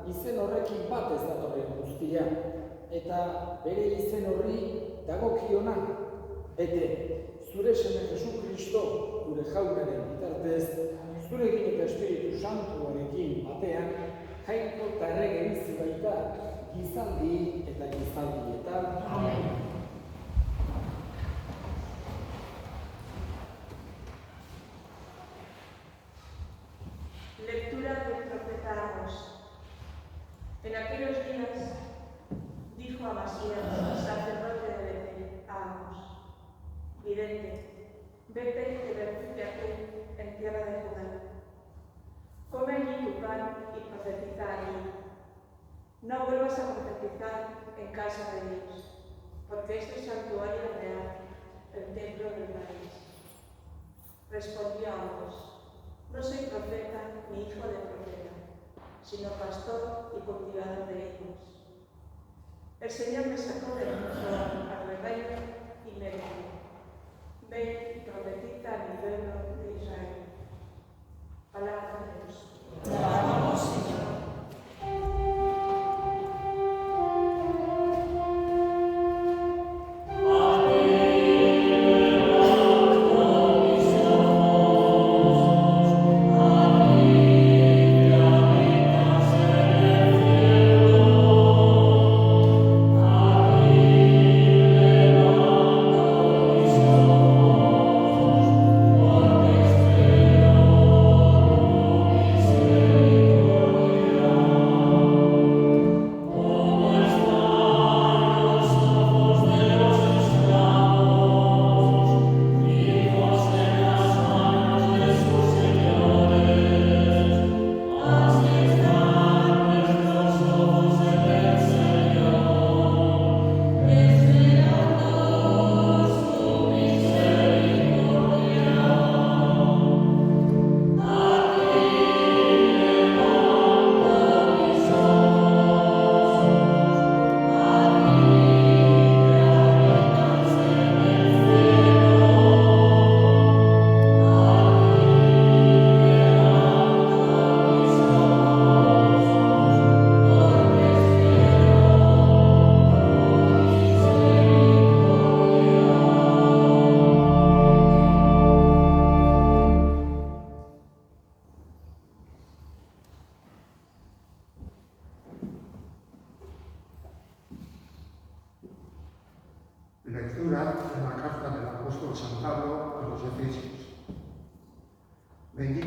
Izen horrekin bat ez datorren guztia, eta bere izen horri dagokiona, bete, zure seme Jesu Kristo, gure jaunaren bitartez, zurekin eta Espiritu Santuarekin batean, jainko eta errege bizi baita, gizaldi eta gizaldietan. Amen. Lectura del profeta Amos. En aquellos días dijo Amasías, sacerdote de Betel, a Amos: vidente, vete y refúgiate en tierra de Judá. Come allí tu pan y profetiza allí. No vuelvas a profetizar en casa de Dios, porque es el santuario real, el templo del país. Respondió Amos: no soy profeta ni hijo de profeta, sino pastor y cultivador de higos. El Señor me sacó del al rebaño y me dijo: ven y profetiza a mi pueblo de Israel. Palabra de Dios. Te alabamos, Señor.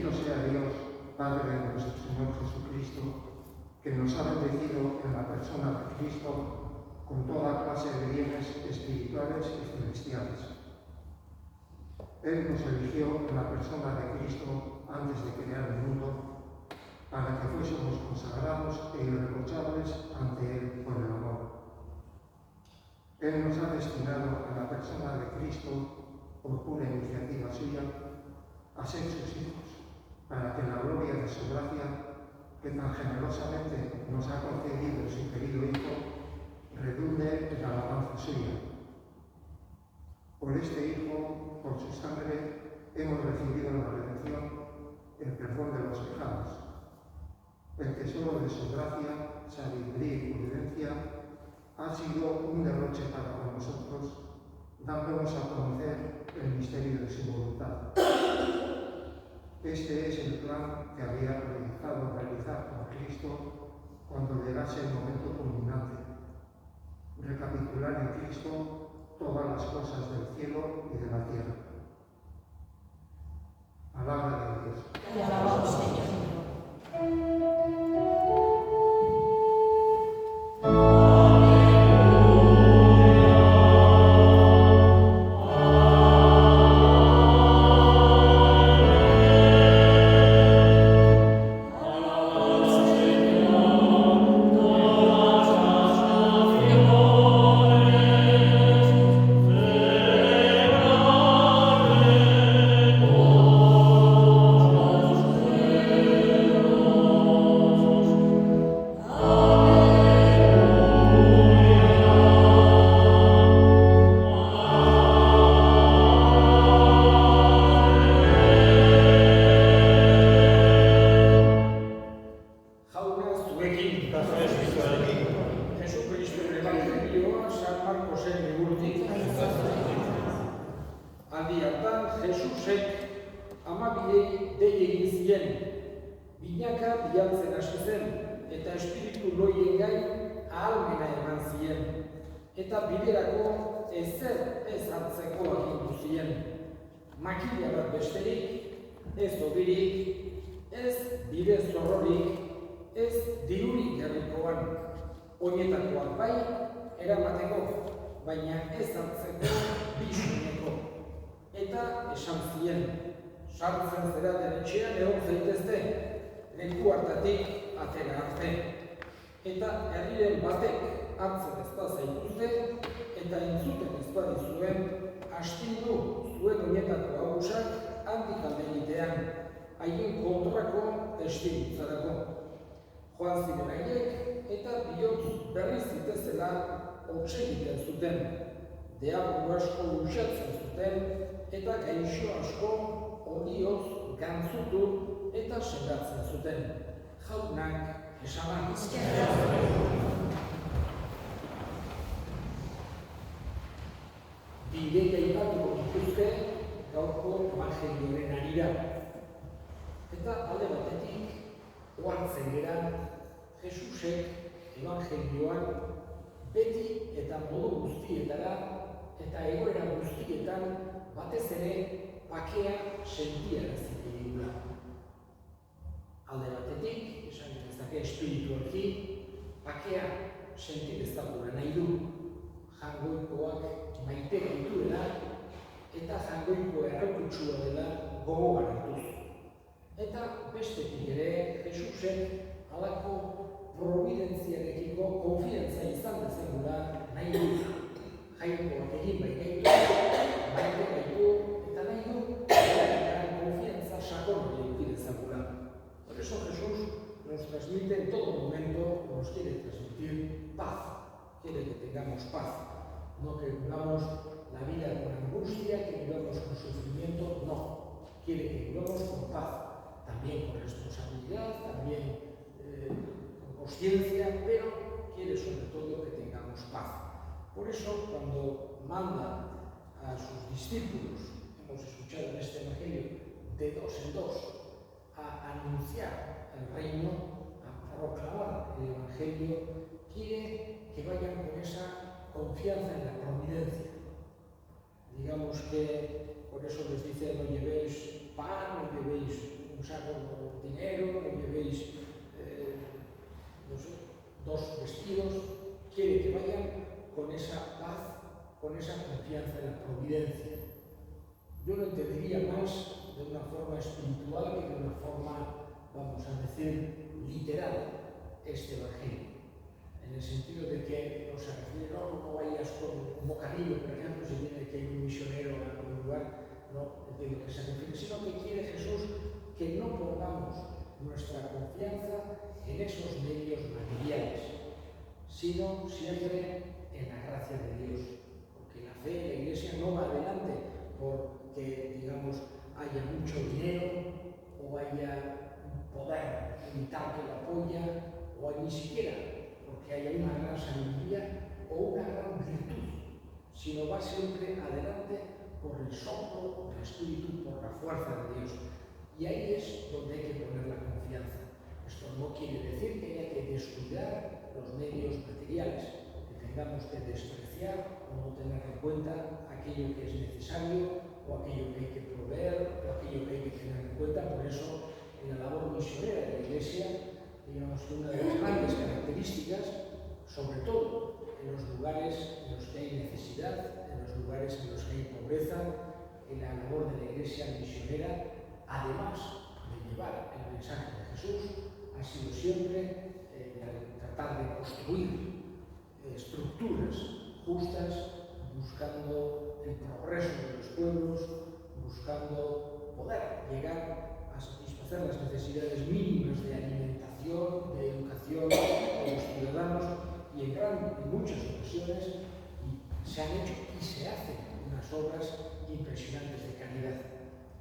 Bendito sea Dios, Padre de nuestro Señor Jesucristo, que nos ha bendecido en la persona de Cristo con toda clase de bienes espirituales y celestiales. Él nos eligió en la persona de Cristo antes de crear el mundo, para que fuésemos consagrados e irreprochables ante Él por el amor. Él nos ha destinado en la persona de Cristo, por pura iniciativa suya, a ser sus hijos, para que la gloria de su gracia, que tan generosamente nos ha concedido su querido Hijo, redunde en la alabanza suya. Por este Hijo, por su sangre, hemos recibido la redención, el perdón de los pecados. El tesoro de su gracia, sabiduría y providencia ha sido un derroche para nosotros, dándonos a conocer el misterio de su voluntad. Este es el plan que había realizado realizar con Cristo cuando llegase el momento culminante: recapitular en Cristo todas las cosas del cielo y de la tierra. Palabra de Dios. Te alabamos, Señor. Aldi hartan, Jesusek amabiei dei egin zien, binaka bialtzen hasi zen, eta espiritu loien gain ahalmena eman zien, eta biderako ezer ez hartzeko agindu zien. Makila bat besterik, ez obirik, ez bide zorrorik, ez dirurik herrikoan. Oinetakoak bai, eramateko, baina ez hartzeko bisuneko. Eta esan zien, sartzen zeraten etxean egon zaitezte, leku hartatik atera arte. Eta herriren batek hartzen ez da zaituzte, eta entzuten ez badizuen, astindu zuen oinetako agusak handik alde egitean, haien kontrako testiguntzarako. Joan ziren haiek eta bihotz berriz zitezela hotxe egiten zuten, deabru asko usatzen zuten, eta gaixo asko olioz gantzutu eta sendatzen zuten. Jaunak esaban. Bideia ipatuko dituzte gaurko evangelioaren harira. Eta alde batetik ohartzen gera Jesusek evangelioan beti eta modu guztietara eta egoera guztietan batez ere bakea sentiaraziko digula. Alde batetik, esan genezake espiritualki, bakea senti dezakula nahi du. Jangoikoak maite gaituela eta jangoikoa errakutsua dela gogoan hartuz. Eta bestetik ere Jesusek halako providentziarekiko konfiantza izan dezakula nahi du. Jainkoak egin bai gaitu, maite gaitu, eta nahi du, confianza sakona eduki dezakula. Por eso Jesús nos transmite en todo momento, nos quiere transmitir paz. Quiere que tengamos paz. No que vivamos la vida con angustia, que vivamos con sufrimiento, no. Quiere que vivamos con paz. También con responsabilidad, también con conciencia, pero quiere sobre todo que tengamos paz. Por eso, cuando manda a sus discípulos, hemos escuchado en este Evangelio, de dos en dos, a anunciar el reino, a proclamar el Evangelio, quiere que vayan con esa confianza en la providencia. Digamos que por eso les dice, no llevéis pan, no llevéis un saco de dinero, no llevéis, no sé, 2 vestidos. Quiere que vayan con esa paz, con esa confianza en la providencia. Yo lo entendería más de una forma espiritual que de una forma, vamos a decir, literal, este evangelio. En el sentido de que no se refiere, no vayas con un bocadillo, por ejemplo, si viene que hay un misionero a algún lugar, no entiendo que se refiere, sino que quiere Jesús que no pongamos nuestra confianza en esos medios materiales, sino siempre en la gracia de Dios. Porque la fe de la Iglesia no va adelante porque, digamos, haya mucho dinero o haya un poder militar que lo apoya, o ni siquiera porque haya una gran sabiduría o una gran virtud, sino va siempre adelante por el soplo del Espíritu, por la fuerza de Dios. Y ahí es donde hay que poner la confianza. Esto no quiere decir que haya que descuidar los medios materiales, que tengamos que despreciar o no tener en cuenta aquello que es necesario o aquello que hay que proveer o aquello que hay que tener en cuenta. Por eso, en la labor misionera de la Iglesia, digamos que una de las grandes características, sobre todo en los lugares en los que hay necesidad, en los lugares en los que hay pobreza, en la labor de la Iglesia misionera, además de llevar el mensaje de Jesús, ha sido siempre tratar de construir estructuras justas, buscando el progreso de los pueblos, buscando poder llegar a satisfacer las necesidades mínimas de alimentación, de educación de los ciudadanos, y en muchas ocasiones se han hecho y se hacen unas obras impresionantes de caridad.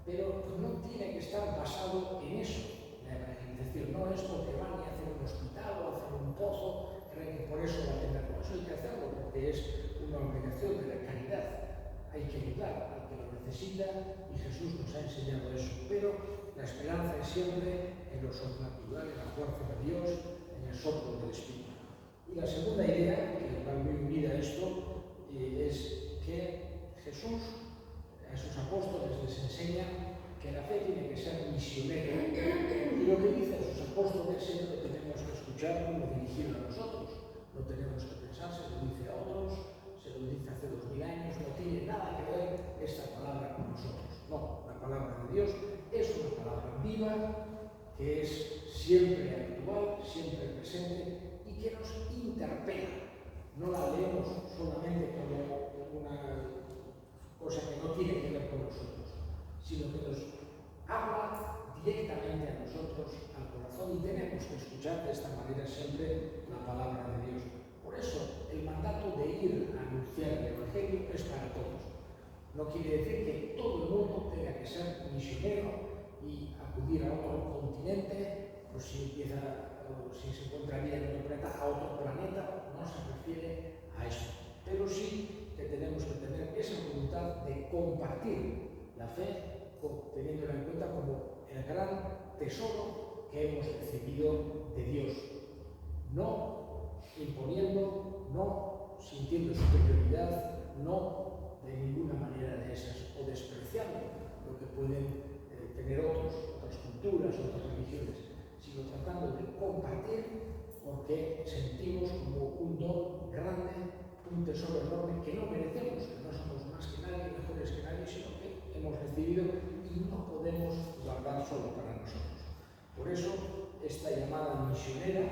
Pero no tiene que estar basado en eso, la evangelización. No es porque van a hacer un hospital o hacer un pozo, creen que por eso va a tener. No, eso hay que hacerlo porque es una obligación de la caridad. Hay que ayudar al que lo necesita y Jesús nos ha enseñado eso. Pero la esperanza es siempre en lo sobrenatural, en la fuerza de Dios, en el soplo del Espíritu. Y la segunda idea, que va muy unida a esto, es que Jesús a esos apóstoles les enseña que la fe tiene que ser misionera. Y lo que dice a sus apóstoles siempre tenemos que escuchar como dirigido a nosotros. No tenemos que pensar, se lo dice a otros, se lo dice hace 2000 años, no tiene nada que ver esta palabra con nosotros. No, la palabra de Dios es una palabra viva, que es siempre actual, siempre presente y que nos interpela. No la leemos solamente como una cosa que no tiene que ver con nosotros, sino que nos habla directamente a nosotros, al corazón, y tenemos que escuchar de esta manera siempre la palabra de Dios. Por eso, el mandato de ir a anunciar el Evangelio es para todos. No quiere decir que todo el mundo tenga que ser misionero y acudir a otro continente, o si se encuentra bien en otro planeta, a otro planeta. No se refiere a eso. Pero sí que tenemos que tener esa voluntad de compartir la fe, teniéndola en cuenta como el gran tesoro que hemos recibido de Dios. No imponiendo, no sintiendo superioridad, no de ninguna manera de esas, o despreciando lo que pueden tener otras culturas, otras religiones, sino tratando de compartir porque sentimos como un don grande, un tesoro enorme que no merecemos, que no somos más que nadie, mejores que nadie, sino que hemos recibido y no podemos guardar solo para nosotros. Por eso, esta llamada misionera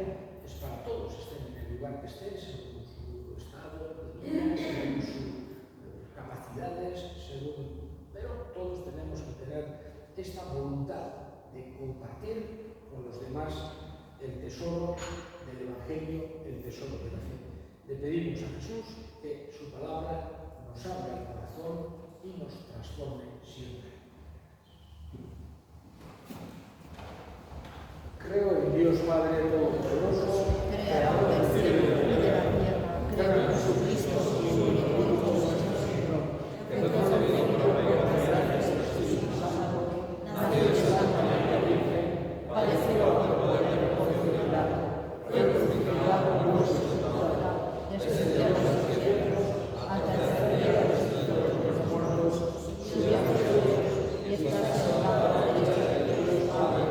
es para todos, estén en el lugar que estén, según su estado, según sus capacidades, pero todos tenemos que tener esta voluntad de compartir con los demás el tesoro del Evangelio, el tesoro de la fe. Le pedimos a Jesús que su palabra nos abra el corazón y nos transforme siempre. Creo en Dios Padre Todopoderoso, Creador del cielo y de la tierra. Creo en Jesucristo, su único Hijo, nuestro Señor, que concebido por la gracia del Espíritu Santo, nació de Santa María Virgen, padeció bajo el poder de Poncio Pilato, fue crucificado por nuestros pecados, descendió a los cielos, al tercer día resucitó de los muertos, subió a los cielos y está sentado a la derecha de Dios Padre.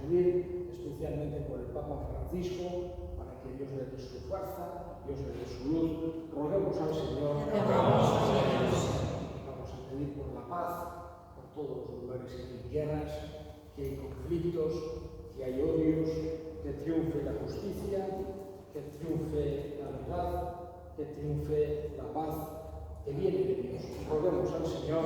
pedir especialmente por el Papa Francisco, para que Dios le dé su fuerza, Dios le dé su luz. Roguemos al Señor. Vamos a pedir por la paz, por todos los lugares que hay guerras, que hay conflictos, que hay odios, que triunfe la justicia, que triunfe la verdad, que triunfe la paz, que viene de Dios. Roguemos al Señor.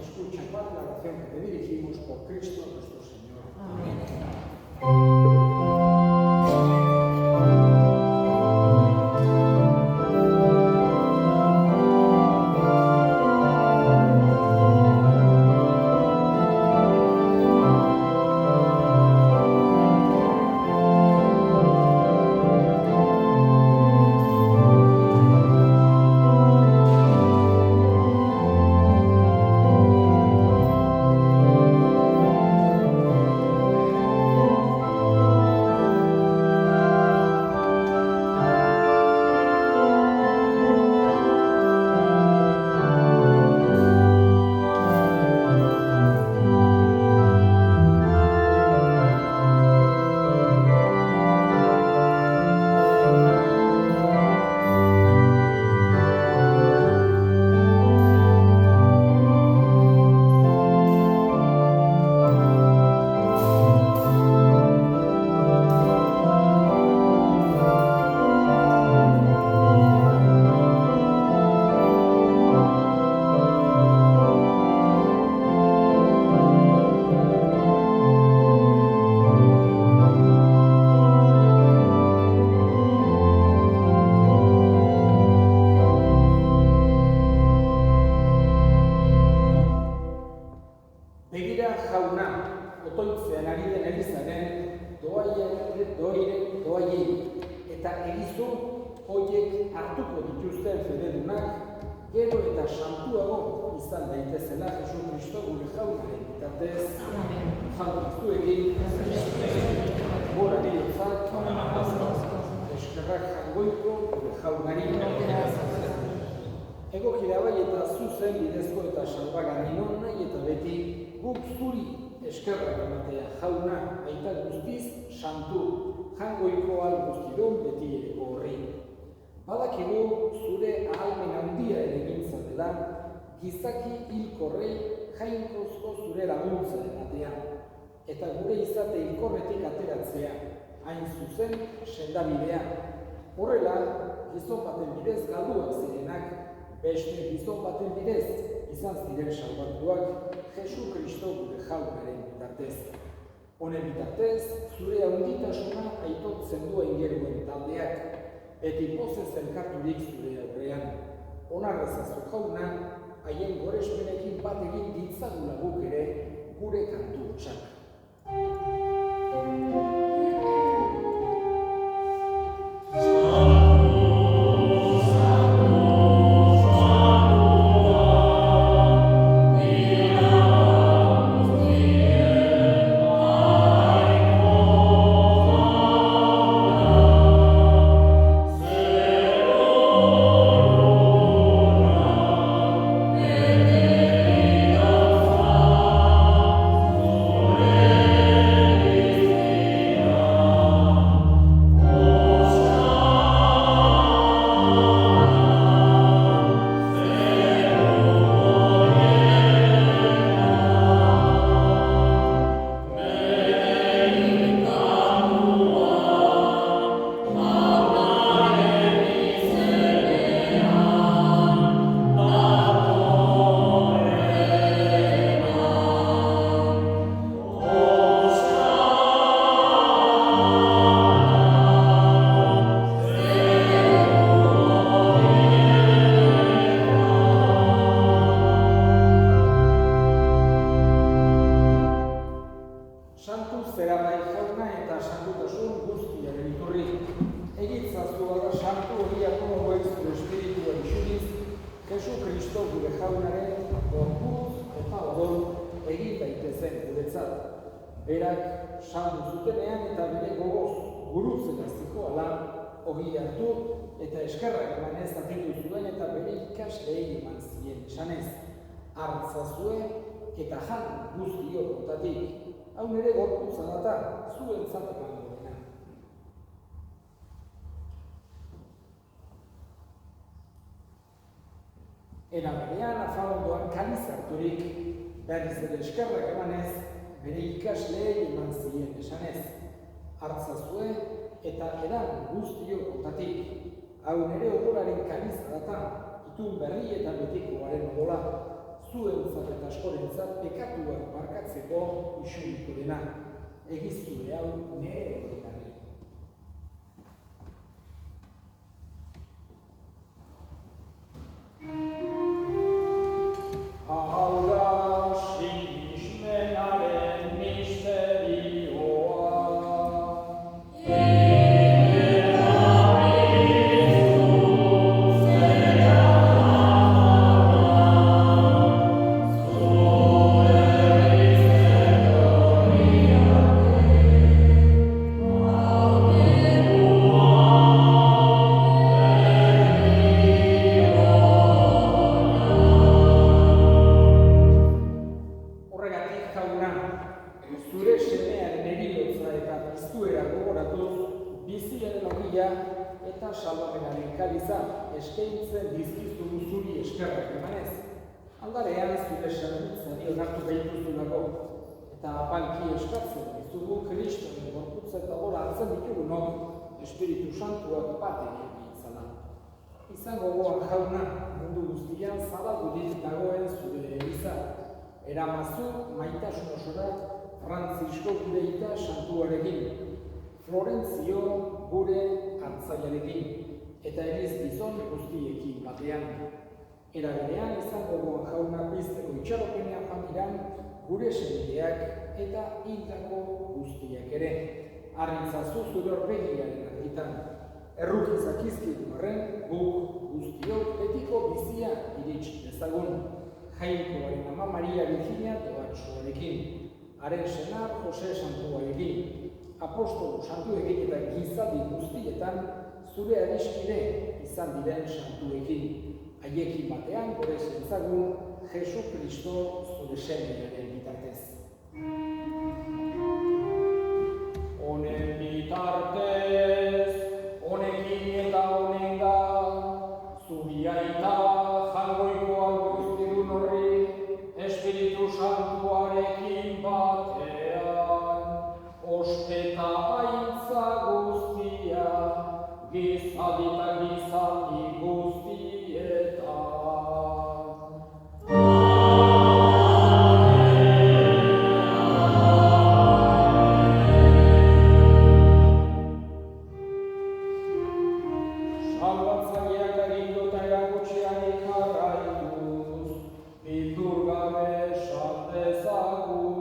Escucha, Padre, la oración que te dirigimos por Cristo nuestro Señor. Amén. Gero eta santuago izan daitezela Jesu Kristo gure jaunaren bitartez. Jaunaztu egin, gora niretzat, eskerrak jangoiko gure jaunari. Egokia bai eta zuzen bidezko eta salbagarri non nahi eta beti guk zuri eskerrak ematea jauna baita guztiz santu, jangoiko al guztidon beti ereko horri. Badakigu zure ahalmen handia ere gintza dela, gizaki hilkorrei jainkozko zure laguntza ematea, eta gure izate hilkorretik ateratzea, hain zuzen sendabidea. Horrela, gizon baten bidez galduak zirenak, beste gizon baten bidez izan ziren salbatuak Jesu Kristo gure jaunaren bitartez. Honen bitartez, zure handitasuna aitortzen duen geruen taldeak, beti pozez elkarturik zure aurrean. Onarrezazu jauna, haien gorespenekin bat egin ditzagula guk ere gure kantu hotsak. Berak saldu zutenean eta bide gogoz gurutzen aztiko ala ogi hartu eta eskerrak emanez atitu zuen eta bere ikasleei eman zien esanez. Hartzazue eta jan guztiok otatik, hau nere gorputza data, zuentzat emango dena. Era berean, afamondoan kaliz harturik, berriz ere eskerrak emanez, bere ikasleei eman zien esanez. Hartzazue eta edan guztiok kontatik, hau nere odolaren kaliz data, itun berri eta betikoaren odola, zuentzat eta askorentzat pekatuak barkatzeko isuriko dena. Egiztue hau nere odolari. Zure semearen erilotza eta piztuera gogoratuz, biziaren ogia eta salvamenaren kaliza eskaintzen dizkizugu zuri eskerrak emanez. Aldarean zure zerbitzari onartu behituzulako, eta apalki eskatzen dizugu Kristoren gorputza eta gora hartzen ditugunok Espiritu Santuak bat egin itzala. Izango gogoan jauna, mundu guztian zabaldurik dagoen zure eliza, eramazu maitasun osora Francisco gure ita santuarekin, Florentzio gure hartzaiarekin, eta eriz gizon guztiekin batean. Era berean izango gogoan jauna pizteko itxaropenean familian gure senideak eta hildako guztiak ere. Arritzazu zure horbegiaren argitan. Errukizak izkitu horren, guk guztiok betiko bizia iritsi dezagun. Jainkoaren ama Maria Virginia Toatxoarekin. Haren senar Jose Santuarekin. Apostolo santuekin eta gizadi guztietan zure adiskide izan diren santuekin. Haiekin batean gure zentzagun Jesu Kristo zure semearen bitartez. Honen bitartez, honekin eta honengan, zuri aita jangoikoa guztidun horri, Espiritu Santuarekin batean, ospeta aintza guztia, gizadi eta gizadi guztietan. Salbatzaileak agindu eta erakutsean jarraituz, bildur gabe esan dezagun.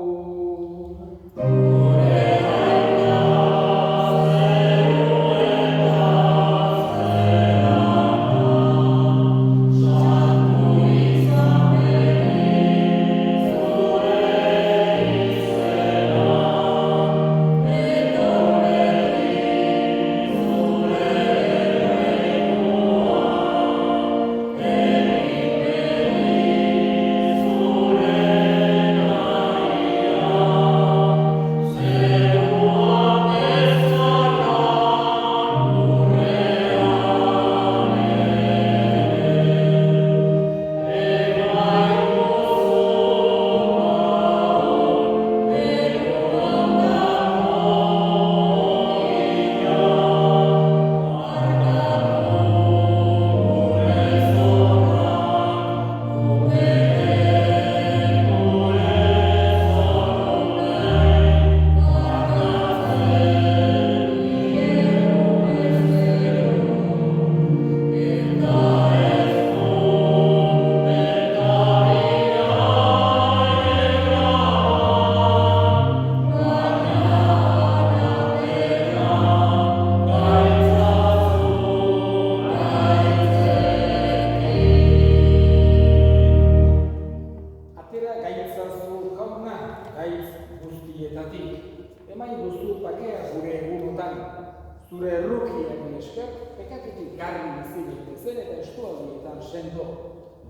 Zure errukiaren esker, pekaketik garbi bizi daitezen eta estualdietan sendo,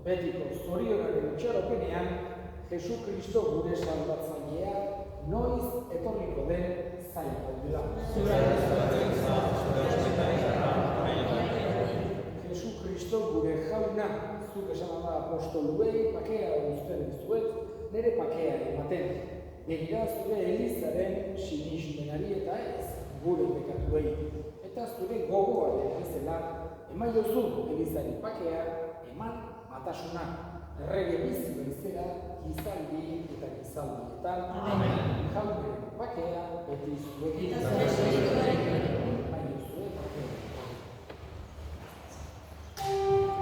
betiko zorionaren itxaropenean, Jesu Kristo gure salbatzailea noiz etorriko den zaila dela. Jesu Kristo gure jauna, zuk esan da apostoluei, pakea uzten dizuet, nire pakea ematen. Begira zure Elizaren sinismenari eta ez gure pekatuei. Eta zure gogoaren bezala, eman jozu Elizari pakea, eman matasuna. Errege bizi bezala, gizaldi eta gizaldietan. Amen. Jaune pakea, beti zuekin. Eman jozue pakea. Amen.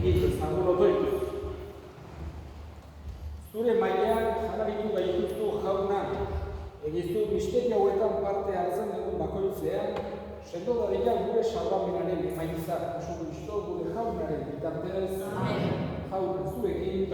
egitez, angulotoituz. Zure mailean janabitu gaituztu jauna, egizu misterio hauetan parte hartzen dugun bakoitzean, sendo dadila gure salbamenaren emaitza, Jesu Kristo gure jaunaren bitartez, jaun zuekin,